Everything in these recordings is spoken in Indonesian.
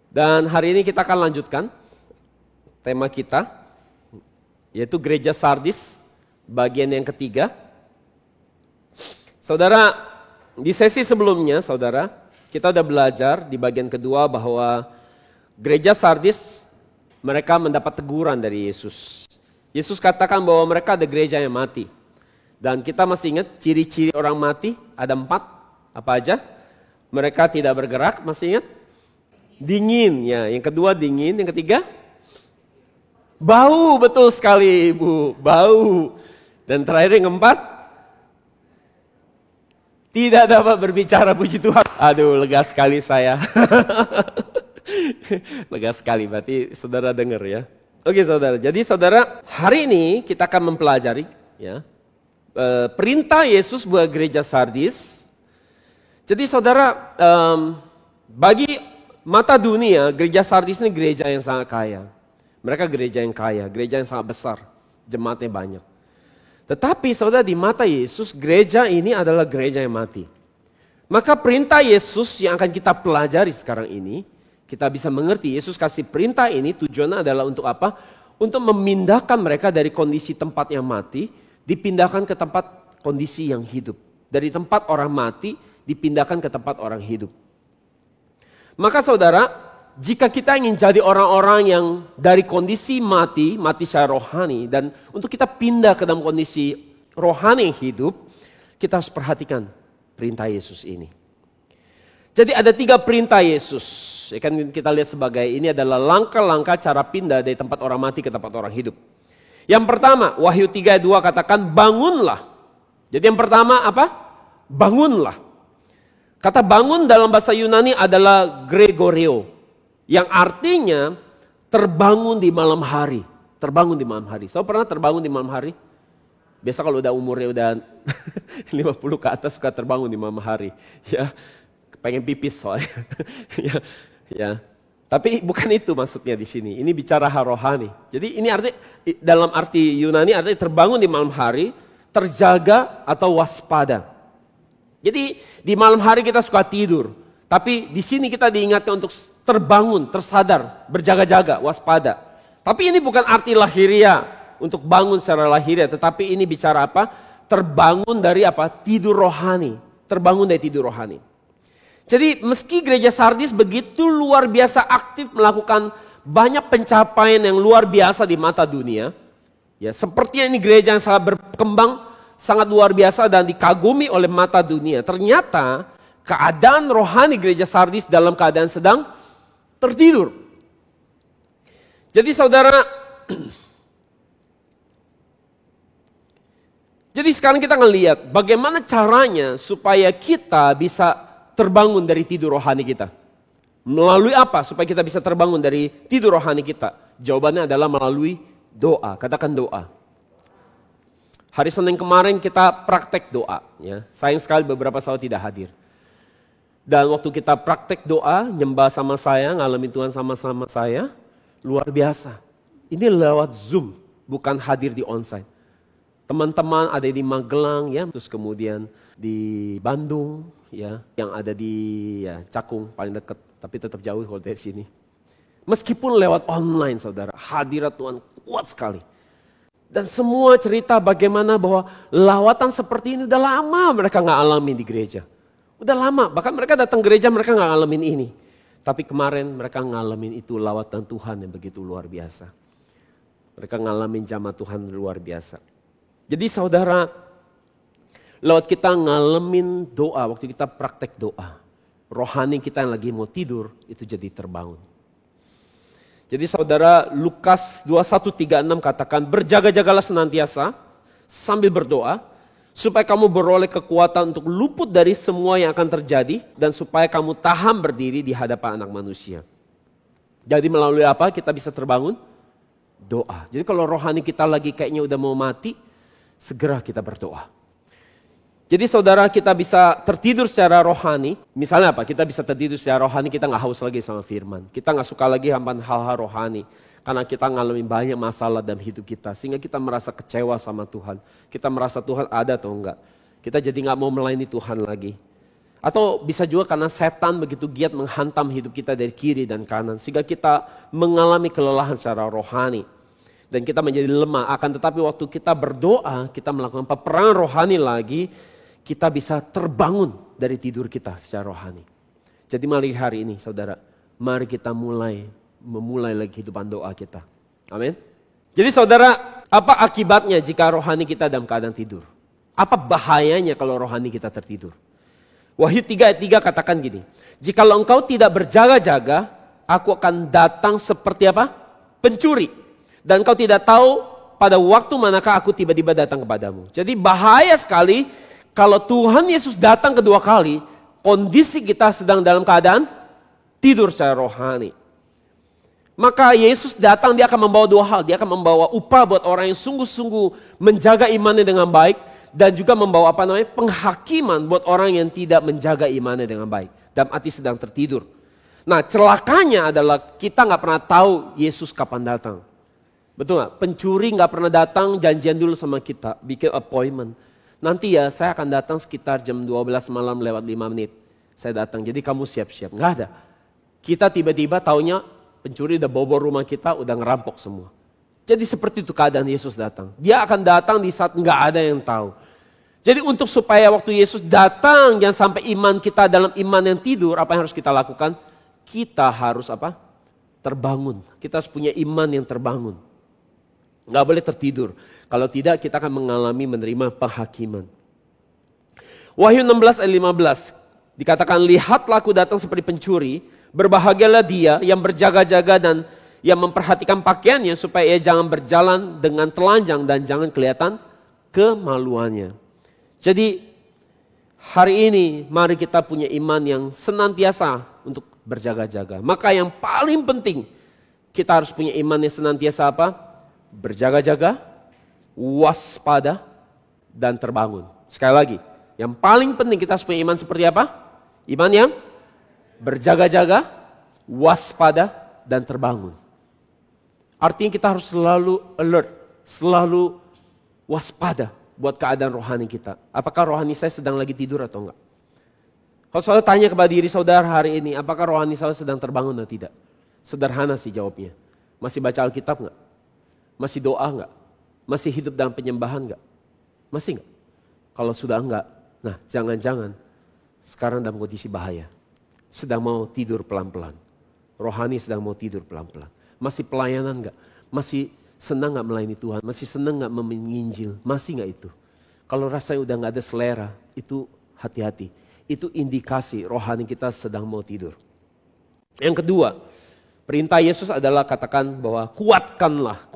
Dan hari ini kita akan lanjutkan tema kita, yaitu Gereja Sardis, bagian yang ketiga. Saudara, di sesi sebelumnya, saudara, kita sudah belajar di bagian kedua bahwa Gereja Sardis, mereka mendapat teguran dari Yesus. Yesus katakan bahwa mereka ada gereja yang mati. Dan kita masih ingat ciri-ciri orang mati, ada 4, apa aja? Mereka tidak bergerak, masih ingat? Dingin, ya. Yang kedua dingin, yang ketiga? Bau, betul sekali Ibu, bau. Dan terakhir yang keempat? Tidak dapat berbicara, puji Tuhan. Aduh, lega sekali saya. Lega sekali, berarti saudara dengar ya. Oke saudara, jadi saudara, hari ini kita akan mempelajari ya, perintah Yesus buat gereja Sardis. Jadi saudara, bagi mata dunia, gereja Sardis ini gereja yang sangat kaya. Mereka gereja yang kaya, gereja yang sangat besar, jemaatnya banyak. Tetapi saudara, di mata Yesus, gereja ini adalah gereja yang mati. Maka perintah Yesus yang akan kita pelajari sekarang ini, kita bisa mengerti Yesus kasih perintah ini tujuannya adalah untuk apa? Untuk memindahkan mereka dari kondisi tempat yang mati, dipindahkan ke tempat kondisi yang hidup. Dari tempat orang mati, dipindahkan ke tempat orang hidup. Maka saudara, jika kita ingin jadi orang-orang yang dari kondisi mati secara rohani, dan untuk kita pindah ke dalam kondisi rohani yang hidup, kita harus perhatikan perintah Yesus ini. Jadi ada 3 perintah Yesus, ya kan kita lihat sebagai ini adalah langkah-langkah cara pindah dari tempat orang mati ke tempat orang hidup. Yang pertama, Wahyu 3 ayat 2 katakan bangunlah. Jadi yang pertama apa? Bangunlah. Kata bangun dalam bahasa Yunani adalah gregoreo, yang artinya terbangun di malam hari. Terbangun di malam hari. So pernah terbangun di malam hari? Biasa kalau udah umurnya udah 50 ke atas suka terbangun di malam hari. Ya, pengen pipis soalnya. ya. Tapi bukan itu maksudnya di sini. Ini bicara hal rohani. Jadi ini arti dalam arti Yunani artinya terbangun di malam hari, terjaga atau waspada. Jadi di malam hari kita suka tidur, tapi di sini kita diingatkan untuk terbangun, tersadar, berjaga-jaga, waspada. Tapi ini bukan arti lahiriah untuk bangun secara lahiriah, tetapi ini bicara apa? Terbangun dari apa? Tidur rohani, terbangun dari tidur rohani. Jadi meski gereja Sardis begitu luar biasa aktif melakukan banyak pencapaian yang luar biasa di mata dunia, ya sepertinya ini gereja yang sangat berkembang, sangat luar biasa dan dikagumi oleh mata dunia. Ternyata keadaan rohani gereja Sardis dalam keadaan sedang tertidur. Jadi saudara, jadi sekarang kita ngelihat bagaimana caranya supaya kita bisa terbangun dari tidur rohani kita. Melalui apa supaya kita bisa terbangun dari tidur rohani kita? Jawabannya adalah melalui doa. Katakan doa. Hari Senin kemarin kita praktek doa. Ya. Sayang sekali beberapa sahabat tidak hadir. Dan waktu kita praktek doa, nyembah sama saya, ngalamin Tuhan sama-sama saya, luar biasa. Ini lewat Zoom, bukan hadir di onsite. Teman-teman ada di Magelang, ya, terus kemudian di Bandung, ya, yang ada di Cakung, paling dekat, tapi tetap jauh kalau dari sini. Meskipun lewat online, saudara, hadirat Tuhan kuat sekali. Dan semua cerita bagaimana bahwa lawatan seperti ini udah lama mereka gak alamin di gereja. Udah lama, bahkan mereka datang gereja mereka gak ngalamin ini. Tapi kemarin mereka ngalamin itu lawatan Tuhan yang begitu luar biasa. Mereka ngalamin jamaah Tuhan luar biasa. Jadi saudara, lewat kita ngalamin doa, waktu kita praktek doa, rohani kita yang lagi mau tidur itu jadi terbangun. Jadi saudara, Lukas 21:36 katakan, berjaga-jagalah senantiasa sambil berdoa, supaya kamu beroleh kekuatan untuk luput dari semua yang akan terjadi, dan supaya kamu tahan berdiri di hadapan anak manusia. Jadi melalui apa kita bisa terbangun? Doa. Jadi kalau rohani kita lagi kayaknya udah mau mati, segera kita berdoa. Jadi saudara, kita bisa tertidur secara rohani. Misalnya apa? Kita bisa tertidur secara rohani, kita gak haus lagi sama firman. Kita gak suka lagi sama hal-hal rohani. Karena kita ngalamin banyak masalah dalam hidup kita. Sehingga kita merasa kecewa sama Tuhan. Kita merasa Tuhan ada atau enggak. Kita jadi gak mau melayani Tuhan lagi. Atau bisa juga karena setan begitu giat menghantam hidup kita dari kiri dan kanan. Sehingga kita mengalami kelelahan secara rohani. Dan kita menjadi lemah. Akan tetapi waktu kita berdoa, kita melakukan peperangan rohani lagi, kita bisa terbangun dari tidur kita secara rohani. Jadi mari hari ini saudara, mari kita memulai lagi kehidupan doa kita. Amin. Jadi saudara, apa akibatnya jika rohani kita dalam keadaan tidur? Apa bahayanya kalau rohani kita tertidur? Wahyu 3 ayat 3 katakan gini, jikalau engkau tidak berjaga-jaga, aku akan datang seperti apa? Pencuri. Dan engkau tidak tahu pada waktu manakah aku tiba-tiba datang kepadamu. Jadi bahaya sekali kalau Tuhan Yesus datang kedua kali, kondisi kita sedang dalam keadaan tidur secara rohani. Maka Yesus datang, dia akan membawa dua hal. Dia akan membawa upah buat orang yang sungguh-sungguh menjaga imannya dengan baik. Dan juga membawa penghakiman buat orang yang tidak menjaga imannya dengan baik. Dalam arti sedang tertidur. Nah celakanya adalah kita gak pernah tahu Yesus kapan datang. Betul gak? Pencuri gak pernah datang, janjian dulu sama kita. Bikin appointment. Nanti ya saya akan datang sekitar jam 12 malam lewat 5 menit. Saya datang, jadi kamu siap-siap. Gak ada. Kita tiba-tiba taunya pencuri udah bobor rumah kita, udah ngerampok semua. Jadi seperti itu keadaan Yesus datang. Dia akan datang di saat gak ada yang tahu. Jadi untuk supaya waktu Yesus datang, jangan sampai iman kita dalam iman yang tidur, apa yang harus kita lakukan? Kita harus apa? Terbangun. Kita harus punya iman yang terbangun. Gak boleh tertidur. Kalau tidak kita akan mengalami menerima penghakiman. Wahyu 16 ayat 15 dikatakan, lihatlah aku datang seperti pencuri, berbahagialah dia yang berjaga-jaga dan yang memperhatikan pakaiannya supaya ia jangan berjalan dengan telanjang dan jangan kelihatan kemaluannya. Jadi hari ini mari kita punya iman yang senantiasa untuk berjaga-jaga. Maka yang paling penting kita harus punya iman yang senantiasa apa? Berjaga-jaga, waspada, dan terbangun. Sekali lagi, yang paling penting kita harus punya iman seperti apa? Iman yang berjaga-jaga, waspada, dan terbangun. Artinya kita harus selalu alert, selalu waspada buat keadaan rohani kita. Apakah rohani saya sedang lagi tidur atau enggak? Kalau saudara tanya kepada diri saudara hari ini, apakah rohani saudara sedang terbangun atau tidak? Sederhana sih jawabnya. Masih baca Alkitab enggak? Masih doa enggak? Masih hidup dalam penyembahan enggak? Masih enggak? Kalau sudah enggak, nah jangan-jangan sekarang dalam kondisi bahaya. Sedang mau tidur pelan-pelan. Rohani sedang mau tidur pelan-pelan. Masih pelayanan enggak? Masih senang gak melayani Tuhan? Masih senang gak menginjil? Masih gak itu? Kalau rasanya udah gak ada selera, itu hati-hati. Itu indikasi rohani kita sedang mau tidur. Yang kedua, perintah Yesus adalah katakan bahwa kuatkanlah.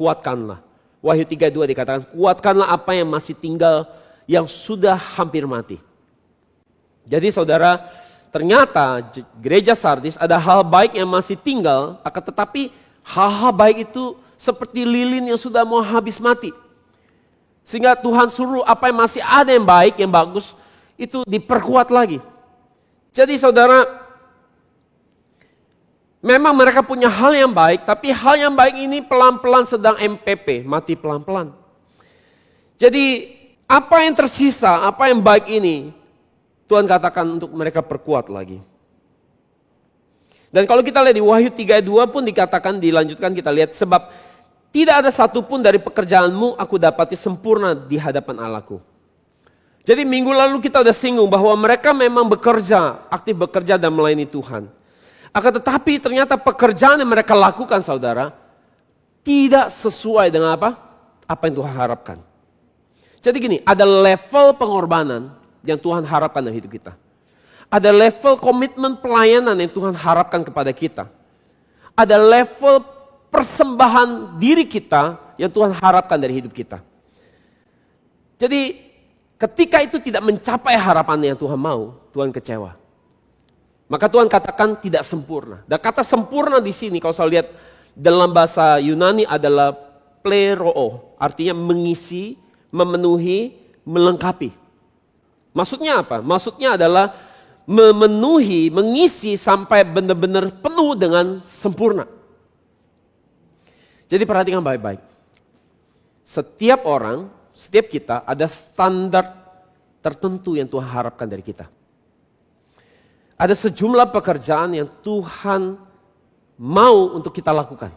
Wahyu 3:2 dikatakan, kuatkanlah apa yang masih tinggal yang sudah hampir mati. Jadi saudara, ternyata gereja Sardis ada hal baik yang masih tinggal, akan tetapi hal-hal baik itu seperti lilin yang sudah mau habis mati. Sehingga Tuhan suruh apa yang masih ada yang baik, yang bagus, itu diperkuat lagi. Jadi saudara, memang mereka punya hal yang baik, tapi hal yang baik ini pelan-pelan sedang MPP, mati pelan-pelan. Jadi apa yang tersisa, apa yang baik ini, Tuhan katakan untuk mereka perkuat lagi. Dan kalau kita lihat di Wahyu 3:2 pun dikatakan, dilanjutkan kita lihat, sebab tidak ada satupun dari pekerjaanmu aku dapati sempurna di hadapan Allahku. Jadi minggu lalu kita udah singgung bahwa mereka memang bekerja, aktif bekerja dan melayani Tuhan. Akan tetapi ternyata pekerjaan yang mereka lakukan saudara, tidak sesuai dengan apa? Apa yang Tuhan harapkan. Jadi gini, ada level pengorbanan yang Tuhan harapkan dalam hidup kita. Ada level komitmen pelayanan yang Tuhan harapkan kepada kita. Ada level persembahan diri kita yang Tuhan harapkan dari hidup kita. Jadi ketika itu tidak mencapai harapan yang Tuhan mau, Tuhan kecewa. Maka Tuhan katakan tidak sempurna. Dan kata sempurna di sini kalau saya lihat dalam bahasa Yunani adalah pleroo, artinya mengisi, memenuhi, melengkapi. Maksudnya apa? Maksudnya adalah memenuhi, mengisi sampai benar-benar penuh dengan sempurna. Jadi perhatikan baik-baik. Setiap orang, setiap kita ada standar tertentu yang Tuhan harapkan dari kita. ada sejumlah pekerjaan yang Tuhan mau untuk kita lakukan.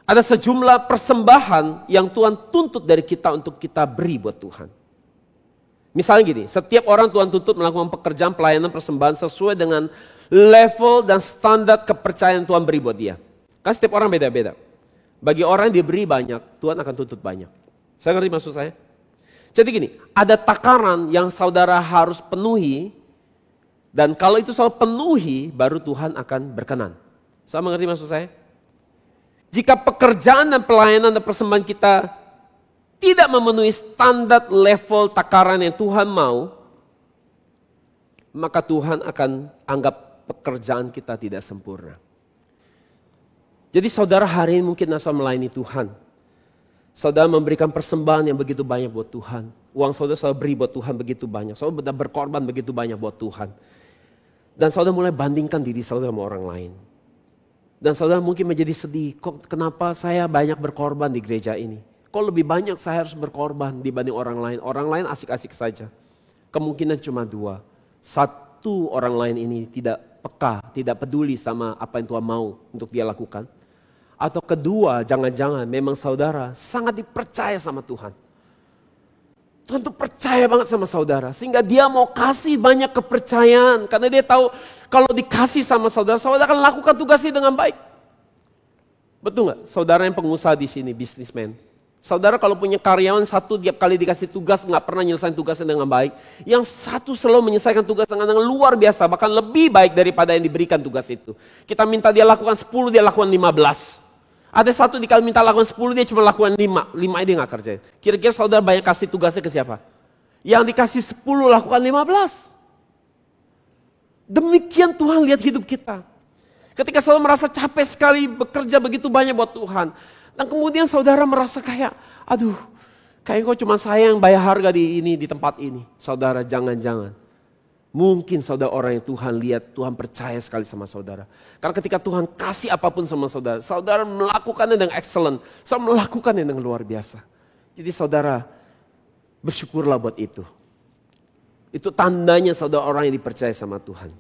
Ada sejumlah persembahan yang Tuhan tuntut dari kita untuk kita beri buat Tuhan. Misalnya gini, setiap orang Tuhan tuntut melakukan pekerjaan pelayanan persembahan sesuai dengan level dan standar kepercayaan Tuhan beri buat dia. Kan setiap orang beda-beda. Bagi orang yang diberi banyak, Tuhan akan tuntut banyak. Saya ngerti maksud saya? Jadi gini, ada takaran yang saudara harus penuhi. Dan kalau itu saudara penuhi, baru Tuhan akan berkenan. Saya mengerti maksud saya? Jika pekerjaan dan pelayanan dan persembahan kita tidak memenuhi standar level takaran yang Tuhan mau, maka Tuhan akan anggap pekerjaan kita tidak sempurna. Jadi saudara hari ini mungkin asal melayani Tuhan. Saudara memberikan persembahan yang begitu banyak buat Tuhan. Uang saudara beri buat Tuhan begitu banyak. Saudara berkorban begitu banyak buat Tuhan. Dan saudara mulai bandingkan diri saudara sama orang lain. Dan saudara mungkin menjadi sedih, kok kenapa saya banyak berkorban di gereja ini? Kok lebih banyak saya harus berkorban dibanding orang lain? Orang lain asik-asik saja. Kemungkinan cuma dua. Satu, orang lain ini tidak peka, tidak peduli sama apa yang Tuhan mau untuk dia lakukan. Atau kedua, jangan-jangan memang saudara sangat dipercaya sama Tuhan. Tuhan tuh percaya banget sama saudara. Sehingga dia mau kasih banyak kepercayaan. Karena dia tahu kalau dikasih sama saudara, saudara akan lakukan tugasnya dengan baik. Betul gak? Saudara yang pengusaha di sini, businessman. Saudara kalau punya karyawan satu tiap kali dikasih tugas gak pernah nyelesain tugasnya dengan baik. Yang satu selalu menyelesaikan tugas dengan luar biasa. Bahkan lebih baik daripada yang diberikan tugas itu. Kita minta dia lakukan 10, dia lakukan 15. Ada satu dikali minta lakukan 10, dia cuma lakukan 5. 5 dia gak kerjain. Kira-kira saudara banyak kasih tugasnya ke siapa? Yang dikasih 10 lakukan 15. Demikian Tuhan lihat hidup kita. Ketika saudara merasa capek sekali bekerja begitu banyak buat Tuhan. Dan kemudian saudara merasa kayak, aduh, kayak kok cuma saya yang bayar harga di tempat ini. Saudara jangan-jangan. Mungkin saudara orang yang Tuhan lihat, Tuhan percaya sekali sama saudara. Karena ketika Tuhan kasih apapun sama saudara, saudara melakukannya dengan excellent. Saudara melakukannya dengan luar biasa. Jadi saudara bersyukurlah buat itu. Itu tandanya saudara orang yang dipercaya sama Tuhan.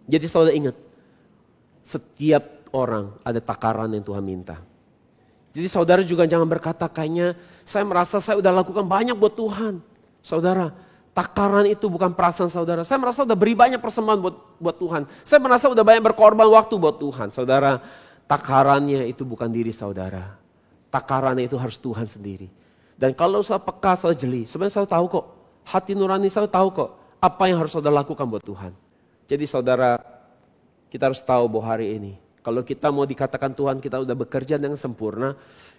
Jadi saudara ingat, setiap orang ada takaran yang Tuhan minta. Jadi saudara juga jangan berkata kayaknya saya merasa saya udah lakukan banyak buat Tuhan. Saudara, takaran itu bukan perasaan saudara. Saya merasa udah beri banyak persembahan buat Tuhan. Saya merasa udah banyak berkorban waktu buat Tuhan. Saudara, takarannya itu bukan diri saudara. Takarannya itu harus Tuhan sendiri. Dan kalau saya peka, saya jeli. Sebenarnya saya tahu kok. Hati nurani saya tahu kok. Apa yang harus saudara lakukan buat Tuhan. Jadi saudara, kita harus tahu bahwa hari ini. Kalau kita mau dikatakan Tuhan kita udah bekerja dengan sempurna.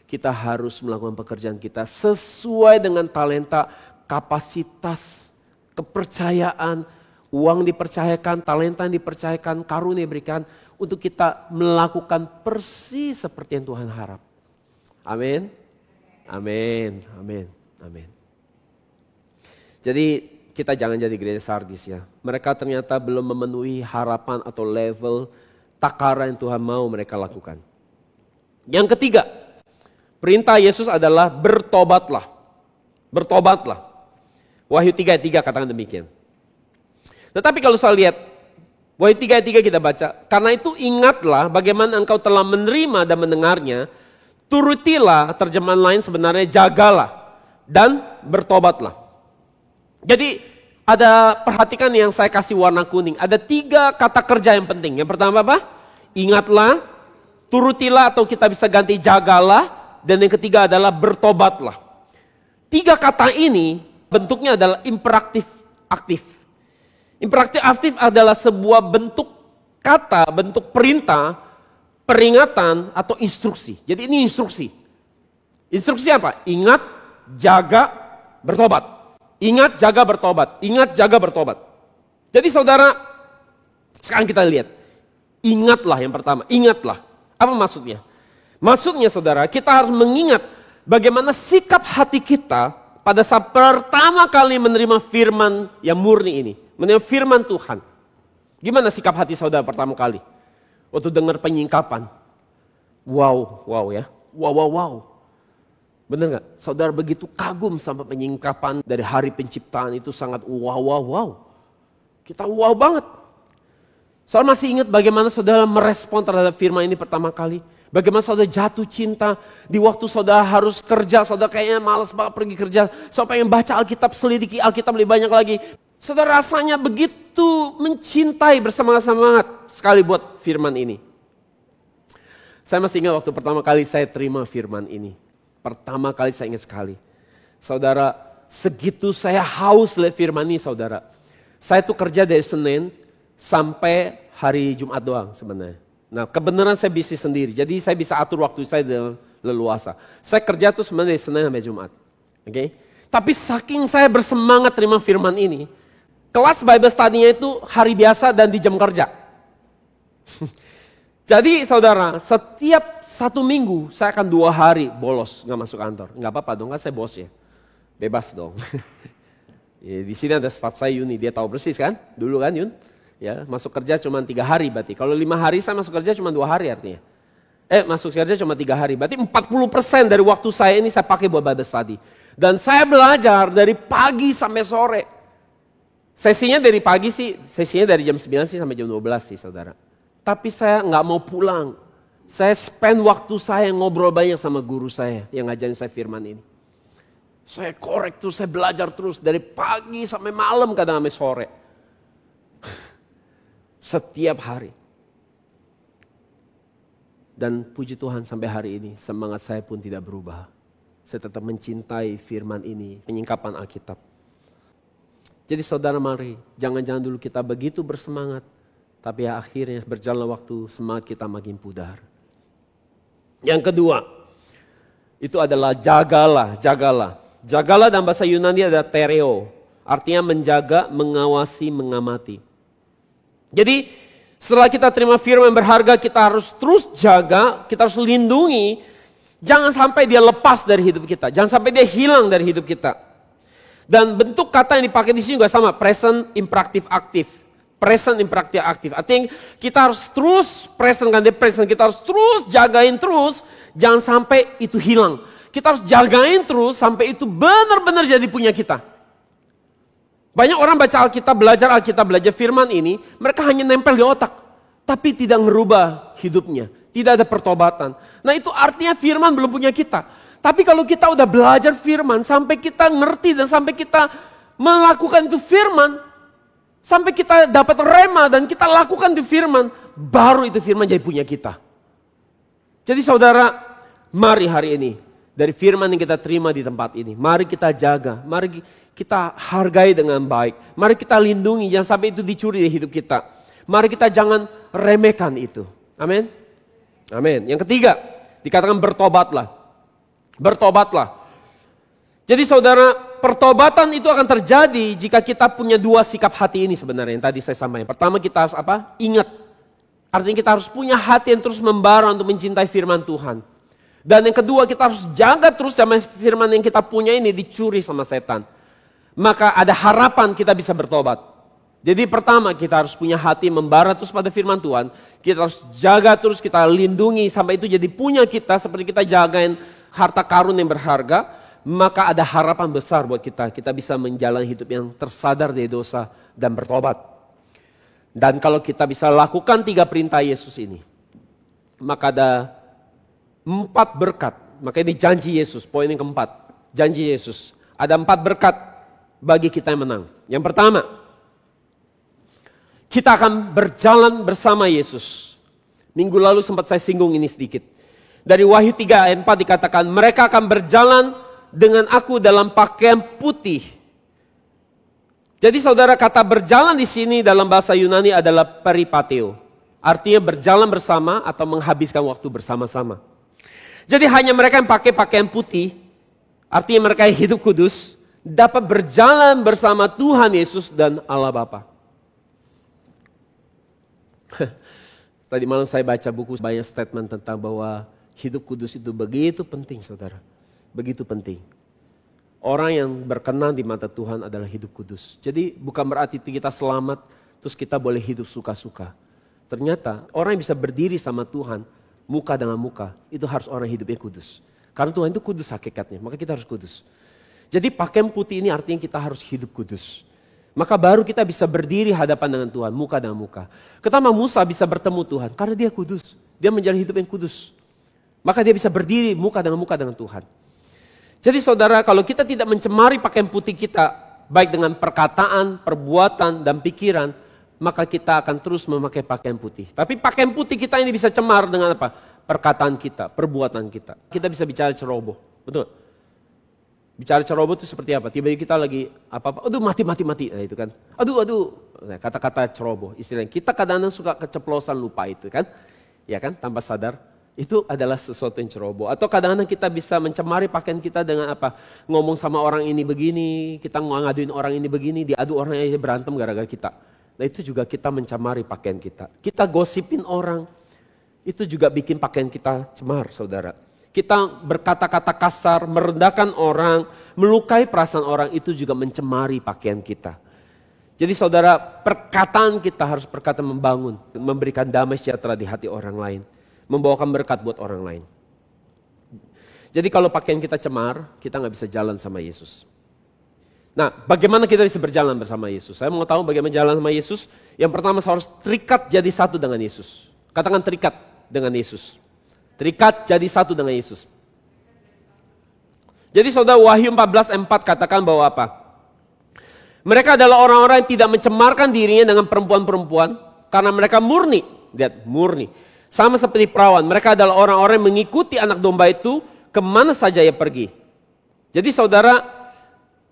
Kita harus melakukan pekerjaan kita sesuai dengan talenta, kapasitas, kepercayaan, uang dipercayakan, talenta yang dipercayakan, karunia diberikan untuk kita melakukan persis seperti yang Tuhan harap. Amin. Amin. Amin. Amin. Jadi kita jangan jadi gereja Sardis ya. Mereka ternyata belum memenuhi harapan atau level takaran yang Tuhan mau mereka lakukan. Yang ketiga, perintah Yesus adalah bertobatlah. Bertobatlah. Wahyu 3:3 katakan demikian. Tetapi kalau saya lihat, Wahyu 3:3 kita baca, karena itu ingatlah bagaimana engkau telah menerima dan mendengarnya, turutilah, terjemahan lain sebenarnya jagalah dan bertobatlah. Jadi ada perhatikan yang saya kasih warna kuning, ada 3 kata kerja yang penting. Yang pertama apa? Ingatlah, turutilah atau kita bisa ganti jagalah, dan yang ketiga adalah bertobatlah. 3 kata ini bentuknya adalah imperatif aktif. Imperatif aktif adalah sebuah bentuk kata, bentuk perintah, peringatan atau instruksi. Jadi ini instruksi. Instruksi apa? Ingat, jaga, bertobat. Ingat, jaga, bertobat. Ingat, jaga, bertobat. Jadi saudara, sekarang kita lihat. Ingatlah yang pertama, ingatlah. Apa maksudnya? Maksudnya saudara, kita harus mengingat bagaimana sikap hati kita pada saat pertama kali menerima firman yang murni ini. Menerima firman Tuhan. Gimana sikap hati saudara pertama kali? Waktu dengar penyingkapan. Wow ya. Wow. Benar gak? Saudara begitu kagum sama penyingkapan dari hari penciptaan itu sangat wow. Kita wow banget. Saudara masih ingat bagaimana saudara merespon terhadap firman ini pertama kali? Bagaimana saudara jatuh cinta di waktu saudara harus kerja, saudara kayaknya malas banget pergi kerja. Saudara pengen baca Alkitab, selidiki Alkitab lebih banyak lagi. Saudara rasanya begitu mencintai bersemangat-semangat sekali buat firman ini. Saya masih ingat waktu pertama kali saya terima firman ini. Pertama kali saya ingat sekali. Saudara, segitu saya haus lihat firman ini saudara. Saya tuh kerja dari Senin sampai hari Jumat doang sebenarnya. Nah kebenaran saya bisnis sendiri, jadi saya bisa atur waktu saya dengan leluasa. Saya kerja tuh sebenarnya dari Senin sampai Jumat. Oke? Tapi saking saya bersemangat terima firman ini, kelas Bible study-nya itu hari biasa dan di jam kerja. Jadi saudara, setiap 1 minggu saya akan 2 hari bolos, nggak masuk kantor. Nggak apa-apa dong, kan saya bos ya. Bebas dong. Ya, di sini ada staff saya Yuni, dia tahu persis kan, dulu kan Yun. Ya, masuk kerja cuma 3 hari berarti. Kalau 5 hari saya masuk kerja cuma 2 hari artinya. Masuk kerja cuma 3 hari. Berarti 40% dari waktu saya ini saya pakai buat Bible study. Dan saya belajar dari pagi sampai sore. Sesinya dari pagi sih, sesinya dari jam 9 sih sampai jam 12 sih saudara. Tapi saya nggak mau pulang. Saya spend waktu saya ngobrol banyak sama guru saya yang ngajarin saya firman ini. Saya korek terus, saya belajar terus dari pagi sampai malam kadang sampai sore. Setiap hari. Dan puji Tuhan sampai hari ini semangat saya pun tidak berubah. Saya tetap mencintai firman ini, penyingkapan Alkitab. Jadi saudara mari, jangan-jangan dulu kita begitu bersemangat. Tapi akhirnya berjalan waktu semangat kita makin pudar. Yang kedua, itu adalah jagalah, jagalah. Jagalah dalam bahasa Yunani ada tereo. Artinya menjaga, mengawasi, mengamati. Jadi setelah kita terima firman yang berharga, kita harus terus jaga, kita harus lindungi. Jangan sampai dia lepas dari hidup kita. Jangan sampai dia hilang dari hidup kita. Dan bentuk kata yang dipakai di sini juga sama. Present, imperatif, aktif. Present, imperatif, aktif. Artinya kita harus terus present kan dia present. Kita harus terus jagain terus. Jangan sampai itu hilang. Kita harus jagain terus sampai itu benar-benar jadi punya kita. Banyak orang baca Alkitab, belajar firman ini, mereka hanya nempel di otak. Tapi tidak merubah hidupnya. Tidak ada pertobatan. Nah itu artinya firman belum punya kita. Tapi kalau kita udah belajar firman, sampai kita ngerti dan sampai kita melakukan itu firman, sampai kita dapat rema dan kita lakukan itu firman, baru itu firman jadi punya kita. Jadi saudara, mari hari ini, dari firman yang kita terima di tempat ini, mari kita jaga, mari kita hargai dengan baik. Mari kita lindungi, jangan sampai itu dicuri di hidup kita. Mari kita jangan remehkan itu. Amin. Amin. Yang ketiga, dikatakan bertobatlah. Bertobatlah. Jadi saudara, pertobatan itu akan terjadi jika kita punya 2 sikap hati ini sebenarnya yang tadi saya sampaikan. Pertama kita harus apa? Ingat. Artinya kita harus punya hati yang terus membara untuk mencintai firman Tuhan. Dan yang kedua kita harus jaga terus sama firman yang kita punya ini dicuri sama setan. Maka ada harapan kita bisa bertobat. Jadi pertama kita harus punya hati membara terus pada firman Tuhan. Kita harus jaga terus, kita lindungi sampai itu jadi punya kita. Seperti kita jagain harta karun yang berharga. Maka ada harapan besar buat kita. Kita bisa menjalani hidup yang tersadar dari dosa dan bertobat. Dan kalau kita bisa lakukan 3 perintah Yesus ini. Maka ada 4 berkat. Maka ini janji Yesus, poin yang keempat. Janji Yesus. Ada 4 berkat bagi kita yang menang. Yang pertama, kita akan berjalan bersama Yesus. Minggu lalu sempat saya singgung ini sedikit. Dari Wahyu 3 ayat 4 dikatakan, mereka akan berjalan dengan aku dalam pakaian putih. Jadi saudara, kata berjalan di sini dalam bahasa Yunani adalah peripateo. Artinya berjalan bersama atau menghabiskan waktu bersama-sama. Jadi hanya mereka yang pakai pakaian putih, artinya mereka yang hidup kudus, dapat berjalan bersama Tuhan Yesus dan Allah Bapa. Tadi malam saya baca buku banyak statement tentang bahwa hidup kudus itu begitu penting saudara. Begitu penting. Orang yang berkenan di mata Tuhan adalah hidup kudus. Jadi bukan berarti kita selamat terus kita boleh hidup suka-suka. Ternyata orang yang bisa berdiri sama Tuhan muka dengan muka itu harus orang hidupnya kudus. Karena Tuhan itu kudus hakikatnya, maka kita harus kudus. Jadi pakaian putih ini artinya kita harus hidup kudus. Maka baru kita bisa berdiri hadapan dengan Tuhan, muka dengan muka. Pertama Musa bisa bertemu Tuhan, karena dia kudus. Dia menjalani hidup yang kudus. Maka dia bisa berdiri muka dengan Tuhan. Jadi saudara, kalau kita tidak mencemari pakaian putih kita, baik dengan perkataan, perbuatan, dan pikiran, maka kita akan terus memakai pakaian putih. Tapi pakaian putih kita ini bisa cemar dengan apa? Perkataan kita, perbuatan kita. Kita bisa bicara ceroboh, betul? Bicara ceroboh itu seperti apa? Tiba-tiba kita lagi apa-apa, aduh mati. Nah itu kan. Aduh. Nah, kata-kata ceroboh, istilahnya. Kita kadang-kadang suka keceplosan lupa itu kan. Ya kan, tanpa sadar. Itu adalah sesuatu yang ceroboh. Atau kadang-kadang kita bisa mencemari pakaian kita dengan apa? Ngomong sama orang ini begini, kita ngaduin orang ini begini, diadu orang yang berantem gara-gara kita. Nah itu juga kita mencemari pakaian kita. Kita gosipin orang, itu juga bikin pakaian kita cemar, saudara. Kita berkata-kata kasar, merendahkan orang, melukai perasaan orang, itu juga mencemari pakaian kita. Jadi saudara, perkataan kita harus perkataan membangun, memberikan damai sejahtera di hati orang lain, membawakan berkat buat orang lain. Jadi kalau pakaian kita cemar, kita nggak bisa jalan sama Yesus. Nah, bagaimana kita bisa berjalan bersama Yesus? Saya mau tahu bagaimana jalan sama Yesus. Yang pertama, saya harus terikat jadi satu dengan Yesus. Katakan terikat dengan Yesus. Terikat jadi satu dengan Yesus. Jadi saudara, Wahyu 14:4 katakan bahwa apa? Mereka adalah orang-orang yang tidak mencemarkan dirinya dengan perempuan-perempuan. Karena mereka murni. Lihat, murni. Sama seperti perawan. Mereka adalah orang-orang yang mengikuti anak domba itu kemana saja ia pergi. Jadi saudara,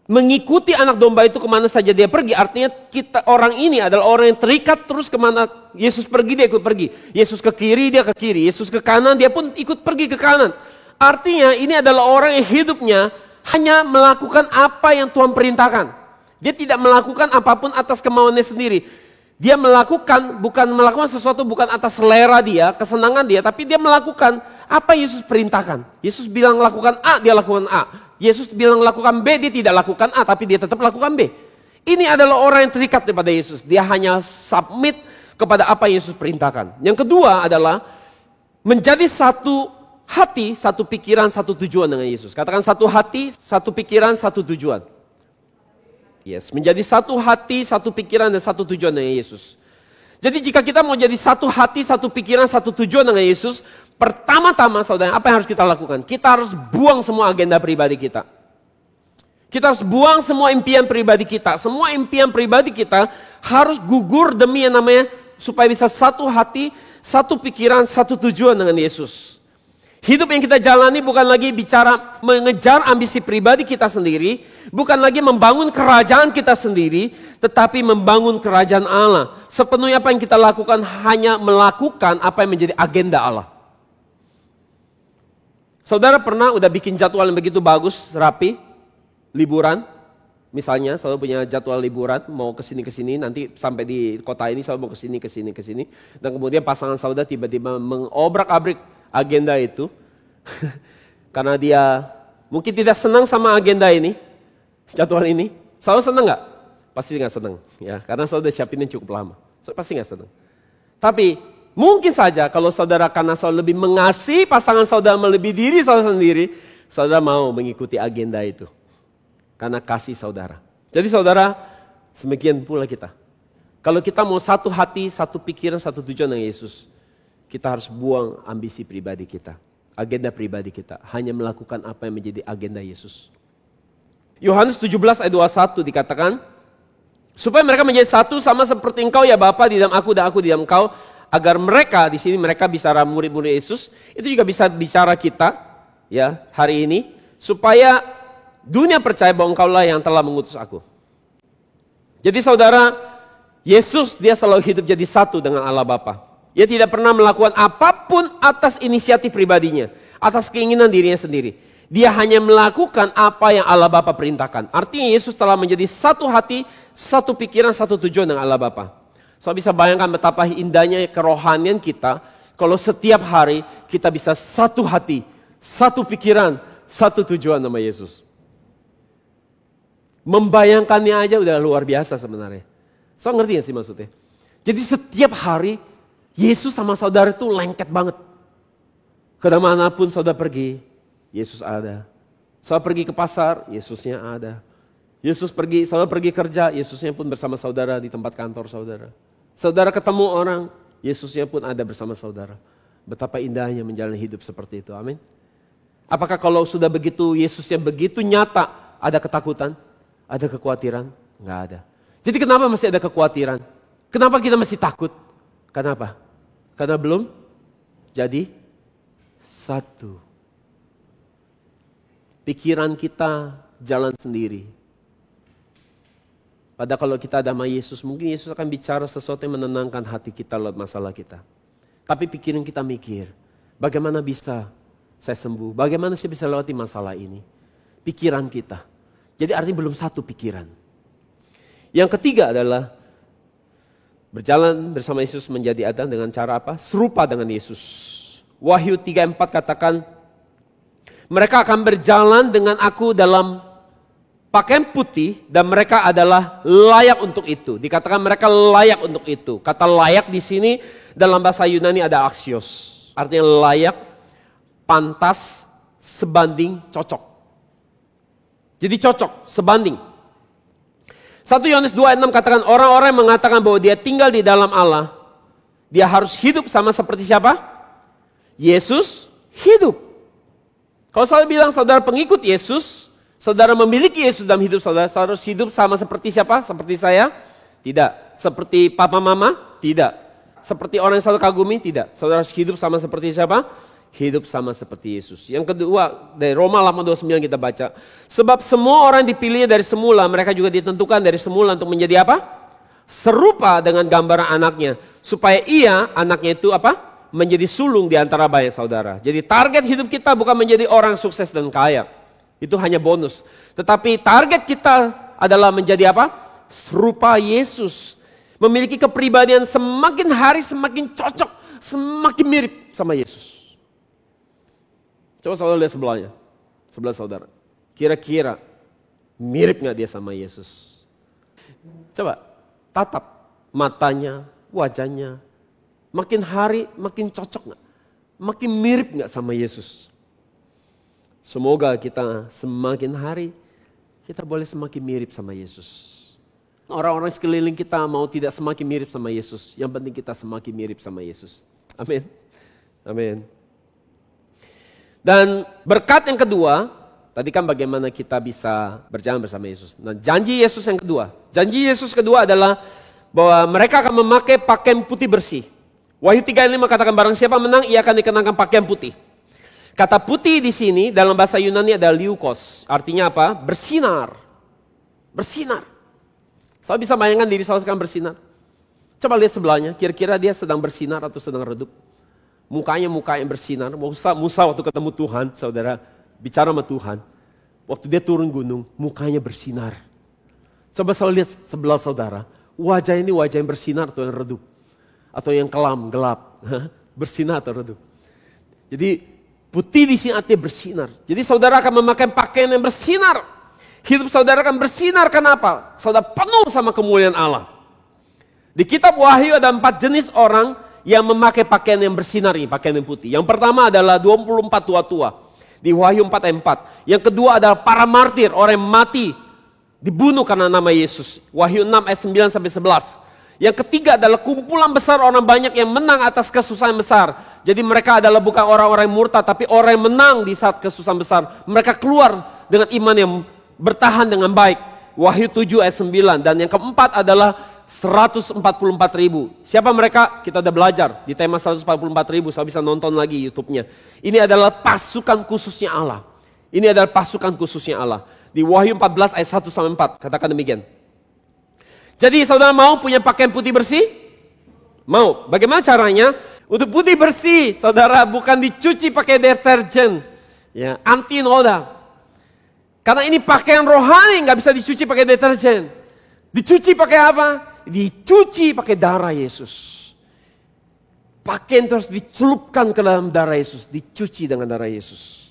mengikuti anak domba itu kemana saja dia pergi. Artinya kita orang ini adalah orang yang terikat terus kemana Yesus pergi dia ikut pergi. Yesus ke kiri dia ke kiri. Yesus ke kanan dia pun ikut pergi ke kanan. Artinya ini adalah orang yang hidupnya hanya melakukan apa yang Tuhan perintahkan. Dia tidak melakukan apapun atas kemauannya sendiri. Dia bukan melakukan sesuatu bukan atas selera dia, kesenangan dia. Tapi dia melakukan apa Yesus perintahkan. Yesus bilang lakukan A, dia lakukan A. Yesus bilang lakukan B, dia tidak lakukan A, tapi dia tetap lakukan B. Ini adalah orang yang terikat kepada Yesus. Dia hanya submit kepada apa yang Yesus perintahkan. Yang kedua adalah menjadi satu hati, satu pikiran, satu tujuan dengan Yesus. Katakan satu hati, satu pikiran, satu tujuan. Yes, menjadi satu hati, satu pikiran, dan satu tujuan dengan Yesus. Jadi jika kita mau jadi satu hati, satu pikiran, satu tujuan dengan Yesus, pertama-tama saudara, apa yang harus kita lakukan? Kita harus buang semua agenda pribadi kita. Kita harus buang semua impian pribadi kita. Semua impian pribadi kita harus gugur demi yang namanya supaya bisa satu hati, satu pikiran, satu tujuan dengan Yesus. Hidup yang kita jalani bukan lagi bicara mengejar ambisi pribadi kita sendiri, bukan lagi membangun kerajaan kita sendiri, tetapi membangun kerajaan Allah. Sepenuhnya apa yang kita lakukan hanya melakukan apa yang menjadi agenda Allah. Saudara pernah udah bikin jadwal yang begitu bagus, rapi, liburan? Misalnya saudara punya jadwal liburan, mau kesini, nanti sampai di kota ini saudara mau kesini. Dan kemudian pasangan saudara tiba-tiba mengobrak-abrik agenda itu. Karena dia mungkin tidak senang sama agenda ini, jadwal ini. Saudara senang gak? Pasti gak senang. Ya, karena saudara siapinnya cukup lama. Pasti gak senang. Tapi mungkin saja kalau saudara karena saudara lebih mengasihi pasangan saudara melebihi diri saudara sendiri, saudara mau mengikuti agenda itu. Karena kasih saudara. Jadi saudara, semakin pula kita. Kalau kita mau satu hati, satu pikiran, satu tujuan dengan Yesus, kita harus buang ambisi pribadi kita. Agenda pribadi kita. Hanya melakukan apa yang menjadi agenda Yesus. Yohanes 17 ayat 21 dikatakan, supaya mereka menjadi satu sama seperti engkau ya Bapa di dalam aku dan aku di dalam engkau. Agar mereka, di sini mereka bicara murid-murid Yesus. Itu juga bisa bicara kita ya hari ini. Supaya dunia percaya bahwa engkau lah yang telah mengutus aku. Jadi saudara, Yesus dia selalu hidup jadi satu dengan Allah Bapa. Dia tidak pernah melakukan apapun atas inisiatif pribadinya, atas keinginan dirinya sendiri. Dia hanya melakukan apa yang Allah Bapa perintahkan. Artinya Yesus telah menjadi satu hati, satu pikiran, satu tujuan dengan Allah Bapa. So bisa bayangkan betapa indahnya kerohanian kita kalau setiap hari kita bisa satu hati, satu pikiran, satu tujuan sama Yesus. Membayangkannya aja udah luar biasa sebenarnya. So ngerti gak sih maksudnya? Jadi setiap hari Yesus sama saudara itu lengket banget. Kemanapun saudara pergi, Yesus ada. Saudara pergi ke pasar, Yesusnya ada. Saudara pergi kerja, Yesusnya pun bersama saudara di tempat kantor saudara. Saudara ketemu orang, Yesusnya pun ada bersama saudara. Betapa indahnya menjalani hidup seperti itu, amin. Apakah kalau sudah begitu, Yesusnya begitu nyata, ada ketakutan, ada kekhawatiran? Enggak ada. Jadi kenapa masih ada kekhawatiran? Kenapa kita masih takut? Kenapa? Karena belum jadi satu. Pikiran kita jalan sendiri. Padahal kalau kita ada sama Yesus, mungkin Yesus akan bicara sesuatu yang menenangkan hati kita lewat masalah kita. Tapi pikiran kita mikir, bagaimana bisa saya sembuh? Bagaimana saya bisa lewati masalah ini? Pikiran kita. Jadi artinya belum satu pikiran. Yang ketiga adalah berjalan bersama Yesus menjadi ada dengan cara apa? Serupa dengan Yesus. Wahyu 3:4 katakan, mereka akan berjalan dengan aku dalam pakaian putih dan mereka adalah layak untuk itu. Dikatakan mereka layak untuk itu. Kata layak di sini dalam bahasa Yunani ada axios. Artinya layak, pantas, sebanding, cocok. Jadi cocok, sebanding. 1 Yohanes 2:6 katakan orang-orang yang mengatakan bahwa dia tinggal di dalam Allah, dia harus hidup sama seperti siapa? Yesus hidup. Kalau saudara bilang saudara pengikut Yesus, saudara memiliki Yesus dalam hidup saudara, saudara harus hidup sama seperti siapa? Seperti saya? Tidak. Seperti papa mama? Tidak. Seperti orang yang saudara kagumi? Tidak. Saudara harus hidup sama seperti siapa? Hidup sama seperti Yesus. Yang kedua, dari Roma 8:29 kita baca. Sebab semua orang dipilihnya dari semula, mereka juga ditentukan dari semula untuk menjadi apa? Serupa dengan gambaran anaknya. Supaya anaknya itu apa? Menjadi sulung di antara banyak saudara. Jadi target hidup kita bukan menjadi orang sukses dan kaya. Itu hanya bonus. Tetapi target kita adalah menjadi apa? Serupa Yesus. Memiliki kepribadian semakin hari semakin cocok, semakin mirip sama Yesus. Coba saudara lihat sebelahnya. Sebelah saudara. Kira-kira mirip gak dia sama Yesus? Coba tatap matanya, wajahnya. Makin hari makin cocok gak? Makin mirip gak sama Yesus? Semoga kita semakin hari kita boleh semakin mirip sama Yesus. Orang-orang sekeliling kita mau tidak semakin mirip sama Yesus. Yang penting kita semakin mirip sama Yesus. Amin. Amin. Dan berkat yang kedua, tadi kan bagaimana kita bisa berjalan bersama Yesus. Nah, janji Yesus yang kedua. Janji Yesus kedua adalah bahwa mereka akan memakai pakaian putih bersih. Wahyu 3:5 katakan barang siapa menang ia akan dikenakan pakaian putih. Kata putih di sini dalam bahasa Yunani ada liukos. Artinya apa? Bersinar. Bersinar. Saudara bisa bayangkan diri saudara sekarang bersinar. Coba lihat sebelahnya, kira-kira dia sedang bersinar atau sedang redup. Mukanya muka yang bersinar. Musa waktu ketemu Tuhan, saudara bicara sama Tuhan. Waktu dia turun gunung, mukanya bersinar. Coba saudara lihat sebelah saudara. Wajah ini wajah yang bersinar atau yang redup. Atau yang kelam, gelap. Bersinar atau redup. Jadi putih di sini artinya bersinar. Jadi saudara akan memakai pakaian yang bersinar. Hidup saudara akan bersinar, kenapa? Saudara penuh sama kemuliaan Allah. Di kitab Wahyu ada 4 jenis orang yang memakai pakaian yang bersinar ini, pakaian yang putih. Yang pertama adalah 24 tua-tua. Di Wahyu 4 ayat 4. Yang kedua adalah para martir, orang yang mati, dibunuh karena nama Yesus. Wahyu 6 ayat 9 sampai 11. Yang ketiga adalah kumpulan besar orang banyak yang menang atas kesusahan besar. Jadi mereka adalah bukan orang-orang yang murtad, tapi orang yang menang di saat kesusahan besar. Mereka keluar dengan iman yang bertahan dengan baik. Wahyu 7 ayat 9. Dan yang keempat adalah 144.000. Siapa mereka? Kita udah belajar di tema 144.000. Saya bisa nonton lagi YouTube-nya. Ini adalah pasukan khususnya Allah. Ini adalah pasukan khususnya Allah. Di Wahyu 14 ayat 1 sampai 4. Katakan demikian. Jadi saudara mau punya pakaian putih bersih? Mau. Bagaimana caranya? Untuk putih bersih, saudara bukan dicuci pakai deterjen. Ya, anti noda. Karena ini pakaian rohani, nggak bisa dicuci pakai deterjen. Dicuci pakai apa? Dicuci pakai darah Yesus. Pakaian terus dicelupkan ke dalam darah Yesus. Dicuci dengan darah Yesus.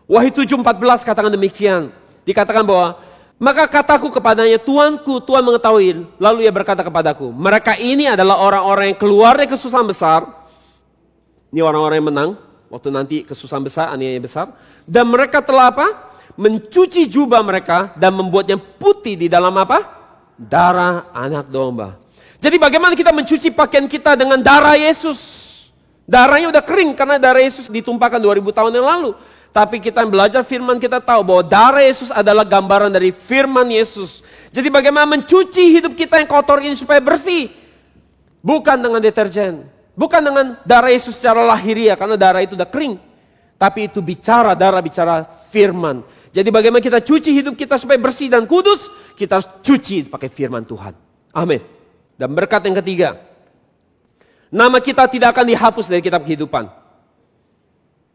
Wahyu 7:14 katakan demikian. Dikatakan bahwa maka kataku kepadanya, Tuanku, Tuhan mengetahui. Lalu ia berkata kepadaku, mereka ini adalah orang-orang yang keluar dari kesusahan besar. Ini orang-orang yang menang. Waktu nanti kesusahan besar, aniaya besar. Dan mereka telah apa? mencuci jubah mereka dan membuatnya putih di dalam apa? Darah anak domba. Jadi bagaimana kita mencuci pakaian kita dengan darah Yesus? Darahnya udah kering karena darah Yesus ditumpahkan 2000 tahun yang lalu. Tapi kita belajar firman, kita tahu bahwa darah Yesus adalah gambaran dari firman Yesus. Jadi bagaimana mencuci hidup kita yang kotor ini supaya bersih? Bukan dengan deterjen. Bukan dengan darah Yesus secara lahiriah karena darah itu udah kering. Tapi itu darah bicara firman. Jadi bagaimana kita cuci hidup kita supaya bersih dan kudus? Kita harus cuci pakai firman Tuhan. Amin. Dan berkat yang ketiga, nama kita tidak akan dihapus dari kitab kehidupan.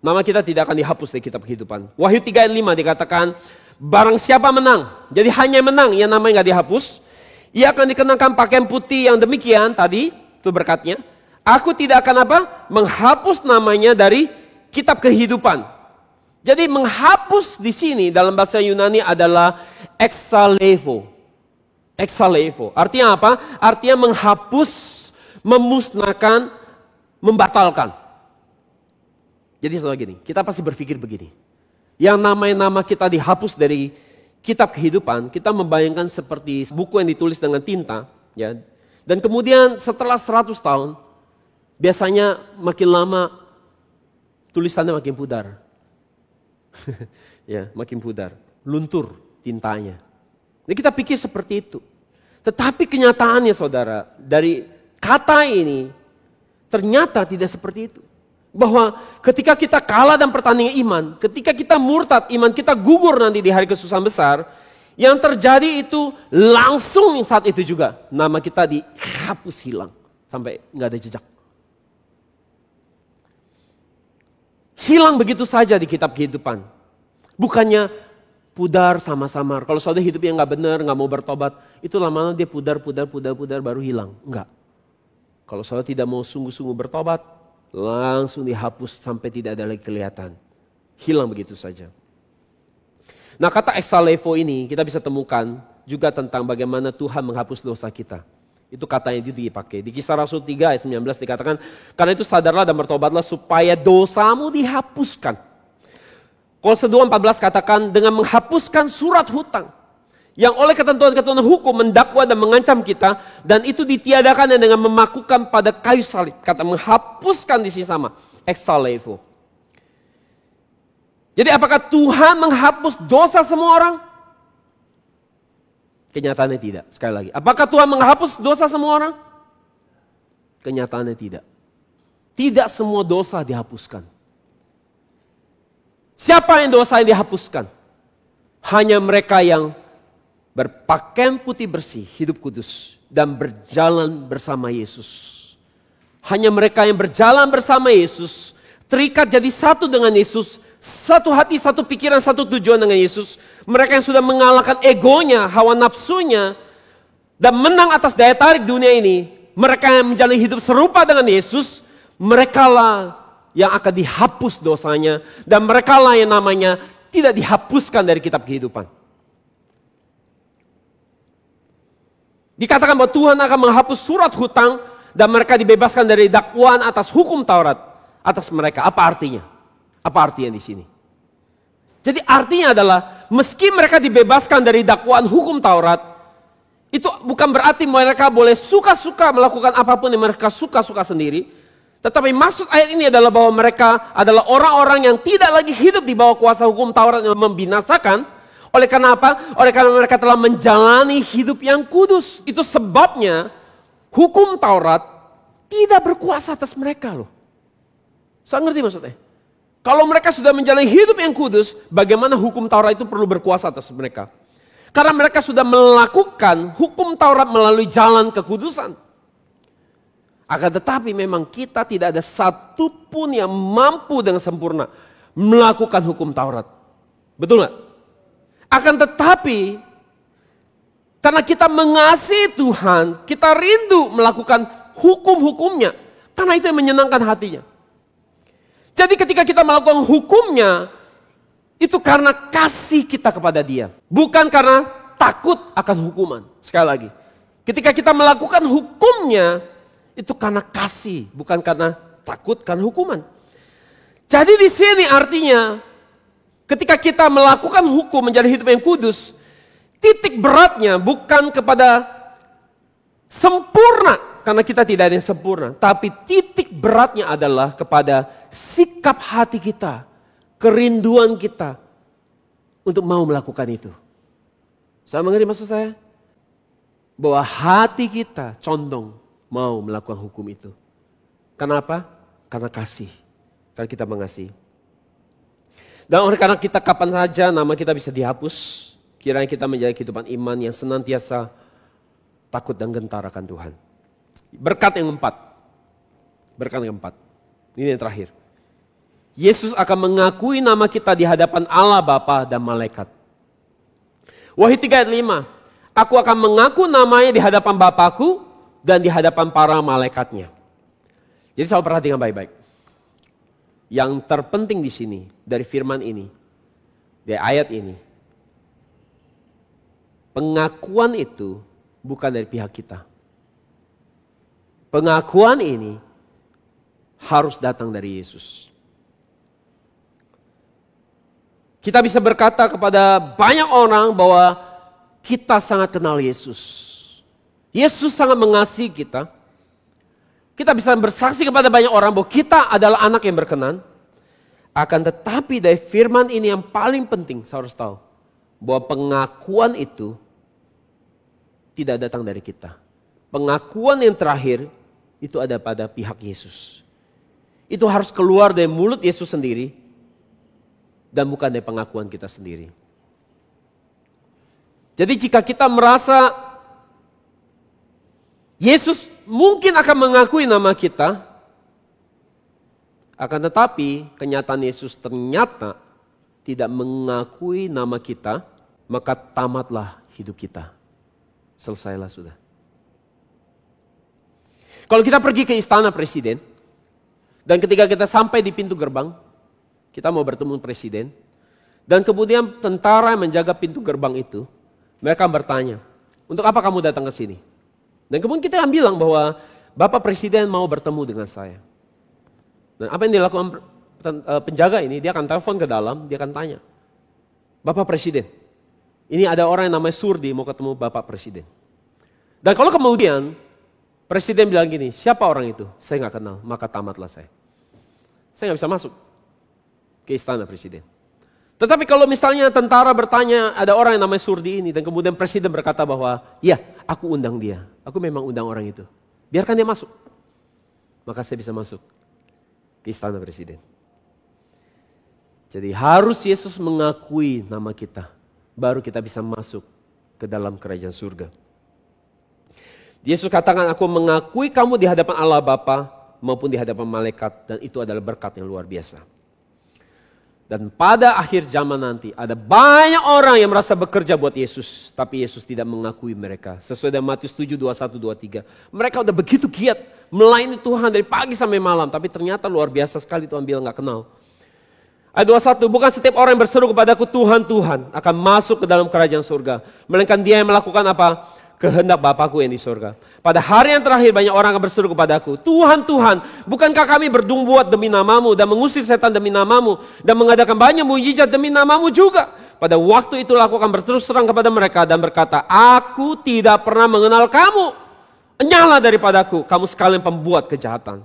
Nama kita tidak akan dihapus dari kitab kehidupan. Wahyu 3 ayat 5 dikatakan, barang siapa menang, jadi hanya menang yang namanya gak dihapus, ia akan dikenakan pakaian putih yang demikian tadi, itu berkatnya. Aku tidak akan menghapus namanya dari kitab kehidupan. Jadi menghapus di sini dalam bahasa Yunani adalah exalevo. Exalevo. Artinya apa? Artinya menghapus, memusnahkan, membatalkan. Jadi soal gini, kita pasti berpikir begini. Yang nama kita dihapus dari kitab kehidupan, kita membayangkan seperti buku yang ditulis dengan tinta. Ya. Dan kemudian setelah 100 tahun, biasanya makin lama tulisannya makin pudar. Ya, makin pudar. Luntur tintanya. Jadi kita pikir seperti itu. Tetapi kenyataannya saudara, dari kata ini ternyata tidak seperti itu. Bahwa ketika kita kalah dalam pertandingan iman, ketika kita murtad, iman kita gugur nanti di hari kesusahan besar, yang terjadi itu langsung saat itu juga nama kita dihapus hilang sampai nggak ada jejak. Hilang begitu saja di kitab kehidupan. Bukannya pudar sama-sama. Kalau saudara hidup yang gak benar, gak mau bertobat, itu lama-lama dia pudar baru hilang. Enggak. Kalau saudara tidak mau sungguh-sungguh bertobat, langsung dihapus sampai tidak ada lagi kelihatan. Hilang begitu saja. Nah kata exalevo ini kita bisa temukan juga tentang bagaimana Tuhan menghapus dosa kita. Itu kata yang dipakai. Di Kisah Rasul 3 ayat 19 dikatakan, karena itu sadarlah dan bertobatlah supaya dosamu dihapuskan. Kolose 2:14 katakan dengan menghapuskan surat hutang yang oleh ketentuan-ketentuan hukum mendakwa dan mengancam kita, dan itu ditiadakan dengan memakukan pada kayu salib. Kata menghapuskan di sini sama, exalevo. Jadi apakah Tuhan menghapus dosa semua orang? Kenyataannya tidak. Sekali lagi, apakah Tuhan menghapus dosa semua orang? Kenyataannya tidak. Tidak semua dosa dihapuskan. Siapa yang dosa yang dihapuskan? Hanya mereka yang berpakaian putih bersih, hidup kudus, dan berjalan bersama Yesus. Hanya mereka yang berjalan bersama Yesus, terikat jadi satu dengan Yesus, satu hati, satu pikiran, satu tujuan dengan Yesus. Mereka yang sudah mengalahkan egonya, hawa nafsunya, dan menang atas daya tarik dunia ini. Mereka yang menjalani hidup serupa dengan Yesus, merekalah yang akan dihapus dosanya, dan merekalah yang namanya tidak dihapuskan dari kitab kehidupan. Dikatakan bahwa Tuhan akan menghapus surat hutang dan mereka dibebaskan dari dakwaan atas hukum Taurat atas mereka. Apa artinya? Apa artinya di sini? Jadi artinya adalah meski mereka dibebaskan dari dakwaan hukum Taurat, itu bukan berarti mereka boleh suka-suka melakukan apapun yang mereka suka-suka sendiri. Tetapi maksud ayat ini adalah bahwa mereka adalah orang-orang yang tidak lagi hidup di bawah kuasa hukum Taurat yang membinasakan. Oleh karena apa? Oleh karena mereka telah menjalani hidup yang kudus. Itu sebabnya hukum Taurat tidak berkuasa atas mereka loh. Saya ngerti maksudnya? Kalau mereka sudah menjalani hidup yang kudus, bagaimana hukum Taurat itu perlu berkuasa atas mereka? Karena mereka sudah melakukan hukum Taurat melalui jalan kekudusan. Akan tetapi memang kita tidak ada satupun yang mampu dengan sempurna melakukan hukum Taurat. Betul gak? Akan tetapi karena kita mengasihi Tuhan, kita rindu melakukan hukum-hukumnya. Karena itu yang menyenangkan hatinya. Jadi ketika kita melakukan hukumnya, itu karena kasih kita kepada Dia. Bukan karena takut akan hukuman. Sekali lagi, ketika kita melakukan hukumnya, itu karena kasih, bukan karena takut karena hukuman. Jadi di sini artinya, ketika kita melakukan hukum menjadi hidup yang kudus, titik beratnya bukan kepada sempurna, karena kita tidak ada yang sempurna. Tapi titik beratnya adalah kepada sikap hati kita, kerinduan kita untuk mau melakukan itu. Saya mengerti maksud saya? Bahwa hati kita condong mau melakukan hukum itu. Kenapa? Karena kasih. Karena kita mengasihi. Dan oleh karena kita kapan saja nama kita bisa dihapus, kiranya kita menjadi kehidupan iman yang senantiasa takut dan gentar akan Tuhan. Berkat yang keempat. Berkat yang keempat. Ini yang terakhir. Yesus akan mengakui nama kita di hadapan Allah Bapa dan malaikat. Wahyu 3 ayat 5. Aku akan mengaku namanya di hadapan Bapakku dan di hadapan para malaikatnya. Jadi saya perhatikan baik-baik. Yang terpenting di sini dari firman ini, dari ayat ini, pengakuan itu bukan dari pihak kita. Pengakuan ini harus datang dari Yesus. Kita bisa berkata kepada banyak orang bahwa kita sangat kenal Yesus. Yesus sangat mengasihi kita. Kita bisa bersaksi kepada banyak orang bahwa kita adalah anak yang berkenan. Akan tetapi dari firman ini yang paling penting, saya harus tahu. Bahwa pengakuan itu tidak datang dari kita. Pengakuan yang terakhir itu ada pada pihak Yesus. Itu harus keluar dari mulut Yesus sendiri. Dan bukan dari pengakuan kita sendiri. Jadi jika kita merasa Yesus mungkin akan mengakui nama kita, akan tetapi kenyataan Yesus ternyata tidak mengakui nama kita, maka tamatlah hidup kita. Selesailah sudah. Kalau kita pergi ke istana presiden, dan ketika kita sampai di pintu gerbang, kita mau bertemu presiden, dan kemudian tentara yang menjaga pintu gerbang itu, mereka bertanya, untuk apa kamu datang ke sini? Dan kemudian kita bilang bahwa Bapak Presiden mau bertemu dengan saya. Dan apa yang dilakukan penjaga ini, dia akan telepon ke dalam, dia akan tanya, Bapak Presiden, ini ada orang yang namanya Surdi mau ketemu Bapak Presiden. Dan kalau kemudian Presiden bilang gini, siapa orang itu? Saya nggak kenal, maka tamatlah saya. Saya nggak bisa masuk ke istana Presiden. Tetapi kalau misalnya tentara bertanya, ada orang yang namanya Surdi ini, dan kemudian Presiden berkata bahwa, ya aku undang dia, aku memang undang orang itu. Biarkan dia masuk. Maka saya bisa masuk ke istana Presiden. Jadi harus Yesus mengakui nama kita, baru kita bisa masuk ke dalam kerajaan surga. Yesus katakan, aku mengakui kamu di hadapan Allah Bapa maupun di hadapan malaikat, dan itu adalah berkat yang luar biasa. Dan pada akhir zaman nanti ada banyak orang yang merasa bekerja buat Yesus, tapi Yesus tidak mengakui mereka. Sesuai dengan Matius 7, 21, 23. Mereka udah begitu giat melayani Tuhan dari pagi sampai malam, tapi ternyata luar biasa sekali Tuhan bilang gak kenal. Ayat 21, bukan setiap orang yang berseru kepadaku Tuhan, Tuhan akan masuk ke dalam kerajaan surga. Melainkan dia yang melakukan apa? Kehendak Bapakku yang di surga. Pada hari yang terakhir banyak orang akan berseru kepadaku, Tuhan, Tuhan, bukankah kami berbuat demi namamu dan mengusir setan demi namamu dan mengadakan banyak mujizat demi namamu juga? Pada waktu itulah aku akan berterus terang kepada mereka dan berkata, aku tidak pernah mengenal kamu. Enyahlah daripadaku, kamu sekalian pembuat kejahatan.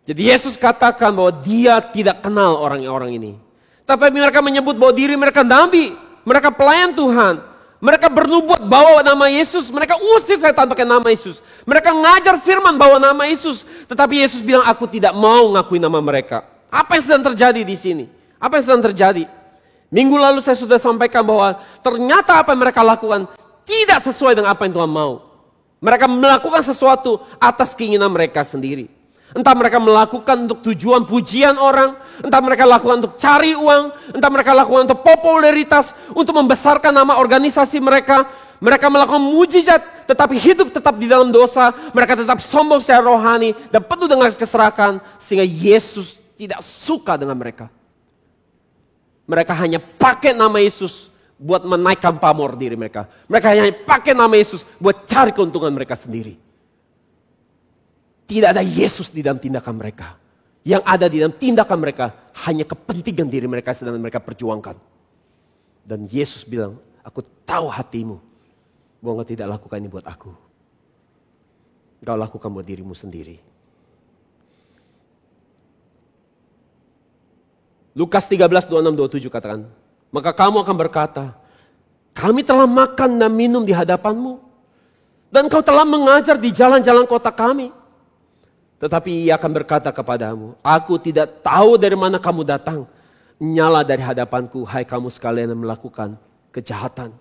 Jadi Yesus katakan bahwa dia tidak kenal orang-orang ini. Tapi mereka menyebut bahwa diri mereka nabi, mereka pelayan Tuhan. Mereka bernubuat bawa nama Yesus. Mereka usir setan pakai nama Yesus. Mereka ngajar firman bawa nama Yesus. Tetapi Yesus bilang, aku tidak mau ngakui nama mereka. Apa yang sedang terjadi di sini? Apa yang sedang terjadi? Minggu lalu saya sudah sampaikan bahwa ternyata apa yang mereka lakukan tidak sesuai dengan apa yang Tuhan mau. Mereka melakukan sesuatu atas keinginan mereka sendiri. Entah mereka melakukan untuk tujuan pujian orang, entah mereka lakukan untuk cari uang, entah mereka lakukan untuk popularitas, untuk membesarkan nama organisasi mereka. Mereka melakukan mujizat, tetapi hidup tetap di dalam dosa. Mereka tetap sombong secara rohani dan penuh dengan keserakan, sehingga Yesus tidak suka dengan mereka. Mereka hanya pakai nama Yesus buat menaikkan pamor diri mereka. Mereka hanya pakai nama Yesus buat cari keuntungan mereka sendiri. Tidak ada Yesus di dalam tindakan mereka. Yang ada di dalam tindakan mereka hanya kepentingan diri mereka sedang mereka perjuangkan. Dan Yesus bilang, aku tahu hatimu bahwa engkau tidak lakukan ini buat aku. Engkau lakukan buat dirimu sendiri. Lukas 13:26-27 katakan, maka kamu akan berkata, kami telah makan dan minum di hadapanmu, dan kau telah mengajar di jalan-jalan kota kami. Tetapi ia akan berkata kepadamu, aku tidak tahu dari mana kamu datang. Nyala dari hadapanku, hai kamu sekalian yang melakukan kejahatan.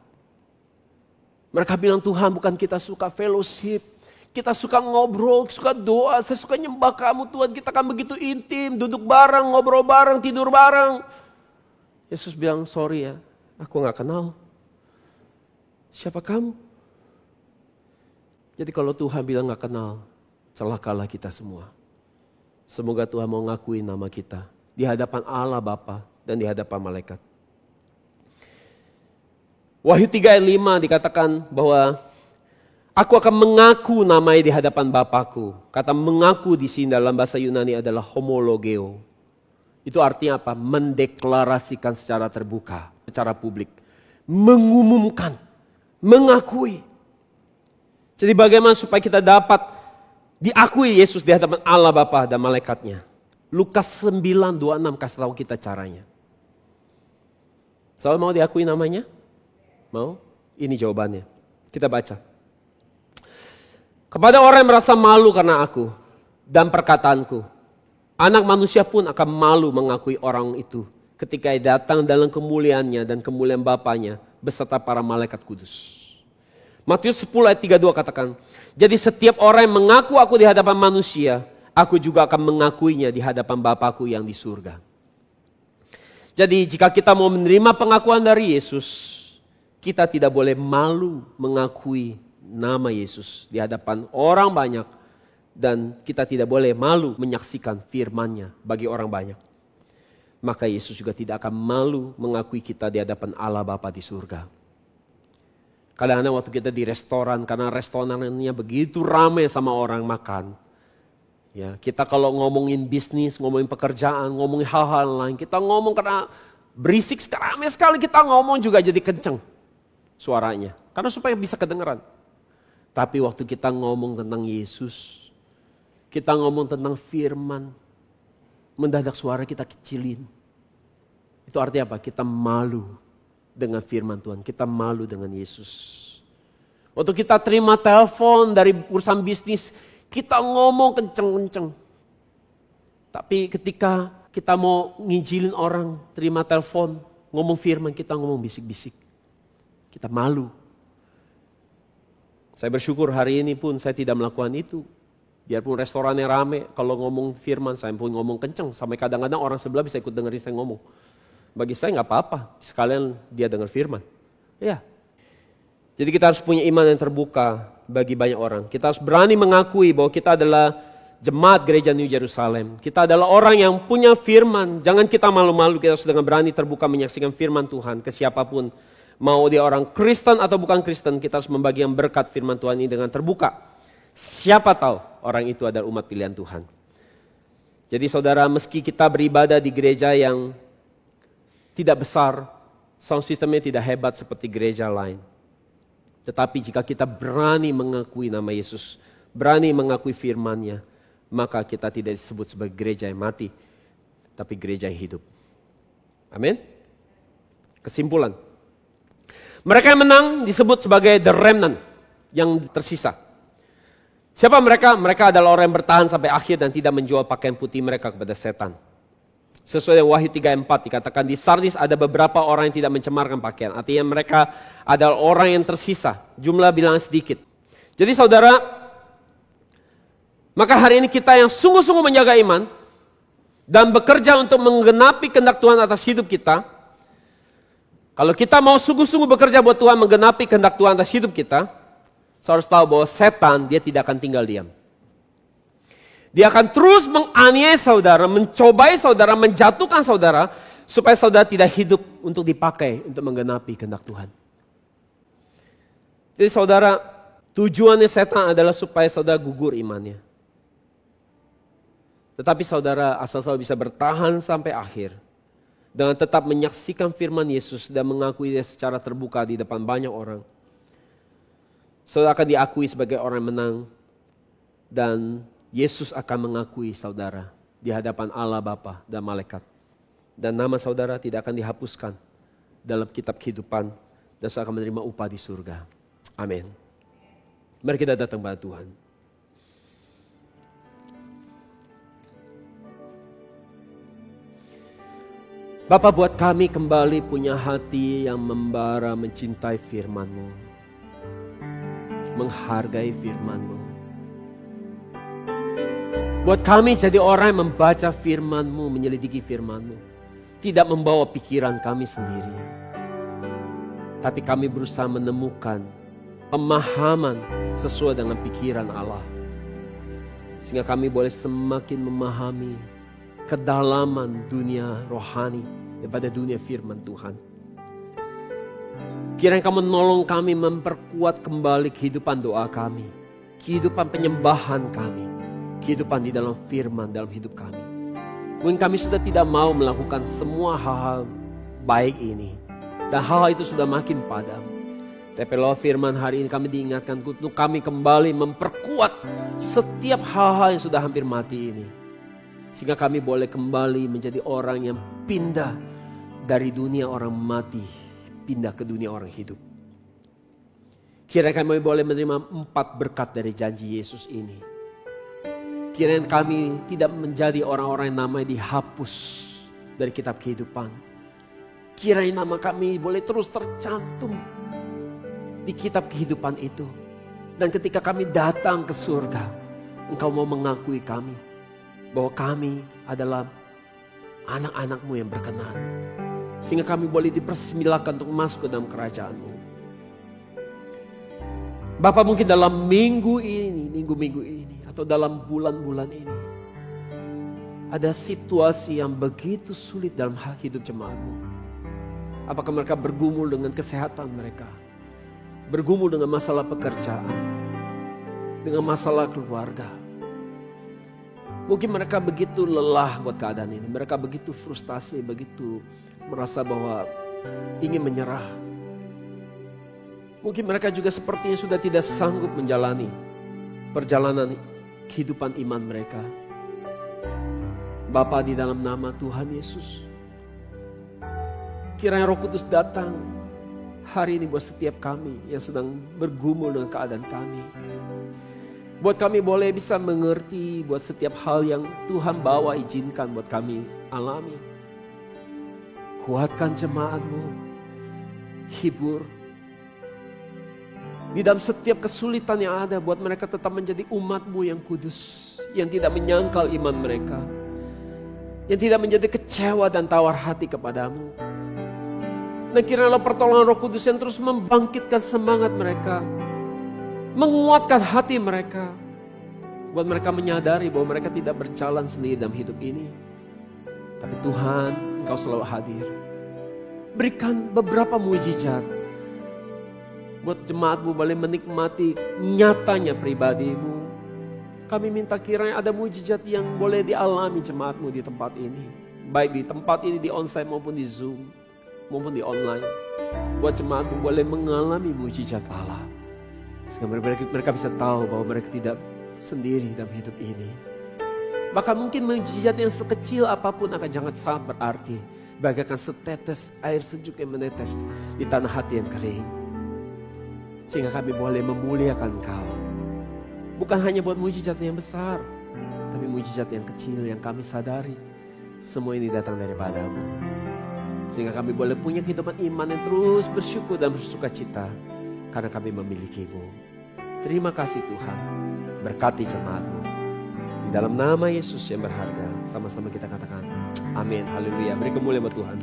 Mereka bilang, Tuhan, bukan kita suka fellowship, kita suka ngobrol, suka doa, saya suka nyembah kamu Tuhan. Kita kan begitu intim, duduk bareng, ngobrol bareng, tidur bareng. Yesus bilang, sorry ya, aku gak kenal. Siapa kamu? Jadi kalau Tuhan bilang gak kenal, celakalah kita semua. Semoga Tuhan mau ngakuin nama kita di hadapan Allah Bapa dan di hadapan malaikat. Wahyu 3 ayat 5 dikatakan bahwa aku akan mengaku namanya di hadapan Bapakku. Kata mengaku di sini dalam bahasa Yunani adalah homologeo. Itu artinya apa? Mendeklarasikan secara terbuka, secara publik. Mengumumkan, mengakui. Jadi bagaimana supaya kita dapat diakui Yesus di hadapan Allah Bapa dan malaikatnya. Lukas 9:26 kasih tahu kita caranya. Saudara mau diakui namanya? Mau? Ini jawabannya. Kita baca. Kepada orang yang merasa malu karena aku dan perkataanku, anak manusia pun akan malu mengakui orang itu ketika ia datang dalam kemuliaannya dan kemuliaan Bapanya beserta para malaikat kudus. Matius 10 ayat 32 katakan, jadi setiap orang yang mengaku aku di hadapan manusia, aku juga akan mengakuinya di hadapan Bapakku yang di surga. Jadi jika kita mau menerima pengakuan dari Yesus, kita tidak boleh malu mengakui nama Yesus di hadapan orang banyak. Dan kita tidak boleh malu menyaksikan firman-Nya bagi orang banyak. Maka Yesus juga tidak akan malu mengakui kita di hadapan Allah Bapa di surga. Kadang-kadang waktu kita di restoran, karena restorannya begitu ramai sama orang makan. Ya, kita kalau ngomongin bisnis, ngomongin pekerjaan, ngomongin hal-hal lain, kita ngomong karena berisik ramai sekali kita ngomong juga jadi kenceng suaranya. Karena supaya bisa kedengeran. Tapi waktu kita ngomong tentang Yesus, kita ngomong tentang firman, mendadak suara kita kecilin. Itu artinya apa? Kita malu dengan firman Tuhan. Kita malu dengan Yesus. Waktu kita terima telepon dari urusan bisnis, kita ngomong kenceng-kenceng. Tapi ketika kita mau ngijilin orang, terima telepon, ngomong firman, kita ngomong bisik-bisik. Kita malu. Saya bersyukur hari ini pun saya tidak melakukan itu. Biarpun restorannya rame, kalau ngomong firman saya pun ngomong kenceng. Sampai kadang-kadang orang sebelah bisa ikut dengerin saya ngomong. Bagi saya nggak apa-apa, sekalian dia dengar firman. Ya. Jadi kita harus punya iman yang terbuka bagi banyak orang. Kita harus berani mengakui bahwa kita adalah jemaat gereja New Jerusalem. Kita adalah orang yang punya firman. Jangan kita malu-malu, kita harus dengan berani terbuka menyaksikan firman Tuhan ke siapapun. Mau dia orang Kristen atau bukan Kristen, kita harus membagikan berkat firman Tuhan ini dengan terbuka. Siapa tahu orang itu adalah umat pilihan Tuhan. Jadi saudara, meski kita beribadah di gereja yang tidak besar, sound systemnya tidak hebat seperti gereja lain. Tetapi jika kita berani mengakui nama Yesus, berani mengakui firman-Nya, maka kita tidak disebut sebagai gereja yang mati, tapi gereja yang hidup. Amin. Kesimpulan. Mereka yang menang disebut sebagai the remnant, yang tersisa. Siapa mereka? Mereka adalah orang yang bertahan sampai akhir dan tidak menjual pakaian putih mereka kepada setan. Sesuai dengan Wahyu 3:4 dikatakan di Sardis ada beberapa orang yang tidak mencemarkan pakaian. Artinya mereka adalah orang yang tersisa. Jumlah bilangan sedikit. Jadi saudara, maka hari ini kita yang sungguh-sungguh menjaga iman dan bekerja untuk menggenapi kehendak Tuhan atas hidup kita. Kalau kita mau sungguh-sungguh bekerja buat Tuhan, menggenapi kehendak Tuhan atas hidup kita, saya harus tahu bahwa setan dia tidak akan tinggal diam. Dia akan terus menganiaya saudara, mencobai saudara, menjatuhkan saudara, supaya saudara tidak hidup untuk dipakai untuk menggenapi kehendak Tuhan. Jadi saudara, tujuannya setan adalah supaya saudara gugur imannya. Tetapi saudara, asal saudara bisa bertahan sampai akhir, dengan tetap menyaksikan firman Yesus dan mengakui dia secara terbuka di depan banyak orang, saudara akan diakui sebagai orang menang, dan Yesus akan mengakui saudara di hadapan Allah Bapa dan malaikat. Dan nama saudara tidak akan dihapuskan dalam kitab kehidupan, dan saudara akan menerima upah di surga. Amin. Mari kita datang pada Tuhan. Bapa, buat kami kembali punya hati yang membara mencintai firman-Mu, menghargai firman-Mu. Buat kami jadi orang yang membaca firman-Mu, menyelidiki firman-Mu, tidak membawa pikiran kami sendiri, tapi kami berusaha menemukan pemahaman sesuai dengan pikiran Allah, sehingga kami boleh semakin memahami kedalaman dunia rohani daripada dunia firman Tuhan. Kiranya Kamu menolong kami memperkuat kembali kehidupan doa kami, kehidupan penyembahan kami, kehidupan di dalam firman dalam hidup kami. Mungkin kami sudah tidak mau melakukan semua hal-hal baik ini, dan hal itu sudah makin padam. Tapi lewat firman hari ini kami diingatkan untuk kami kembali memperkuat setiap hal-hal yang sudah hampir mati ini, sehingga kami boleh kembali menjadi orang yang pindah dari dunia orang mati, pindah ke dunia orang hidup. Kiranya kami boleh menerima 4 berkat dari janji Yesus ini. Kiranya kami tidak menjadi orang-orang yang namanya dihapus dari kitab kehidupan. Kiranya nama kami boleh terus tercantum di kitab kehidupan itu. Dan ketika kami datang ke surga, Engkau mau mengakui kami bahwa kami adalah anak-anak-Mu yang berkenan, sehingga kami boleh dipersilahkan untuk masuk ke dalam kerajaan-Mu. Bapak, mungkin dalam minggu ini atau dalam bulan-bulan ini ada situasi yang begitu sulit dalam hidup jemaat-Mu. Apakah mereka bergumul dengan kesehatan mereka, bergumul dengan masalah pekerjaan, dengan masalah keluarga. Mungkin mereka begitu lelah buat keadaan ini. Mereka begitu frustasi, begitu merasa bahwa ingin menyerah. Mungkin mereka juga sepertinya sudah tidak sanggup menjalani perjalanan kehidupan iman mereka. Bapa, di dalam nama Tuhan Yesus, kiranya Roh Kudus datang hari ini buat setiap kami yang sedang bergumul dengan keadaan kami. Buat kami boleh bisa mengerti buat setiap hal yang Tuhan bawa izinkan buat kami alami. Kuatkan jemaat-Mu, hibur. Di dalam setiap kesulitan yang ada, buat mereka tetap menjadi umat-Mu yang kudus, yang tidak menyangkal iman mereka, yang tidak menjadi kecewa dan tawar hati kepadamu. Dan kiranya pertolongan Roh Kudus yang terus membangkitkan semangat mereka, menguatkan hati mereka, buat mereka menyadari bahwa mereka tidak berjalan sendiri dalam hidup ini. Tapi Tuhan, Engkau selalu hadir. Berikan beberapa mujizat buat jemaat-Mu boleh menikmati nyatanya pribadi-Mu. Kami minta kiranya ada mujizat yang boleh dialami jemaat-Mu di tempat ini, baik di tempat ini, di onsite maupun di Zoom, maupun di online. Buat jemaat-Mu boleh mengalami mujizat Allah, sehingga mereka bisa tahu bahwa mereka tidak sendiri dalam hidup ini. Bahkan mungkin mujizat yang sekecil apapun akan sangat berarti, bagaikan setetes air sejuk yang menetes di tanah hati yang kering, sehingga kami boleh memuliakan Engkau. Bukan hanya buat mujizat yang besar, tapi mujizat yang kecil yang kami sadari semua ini datang daripada-Mu, sehingga kami boleh punya kehidupan iman yang terus bersyukur dan bersuka cita karena kami memiliki-Mu. Terima kasih Tuhan, berkati jemaat-Mu. Di dalam nama Yesus yang berharga, sama-sama kita katakan amin, haleluya. Beri kemuliaan buat Tuhan.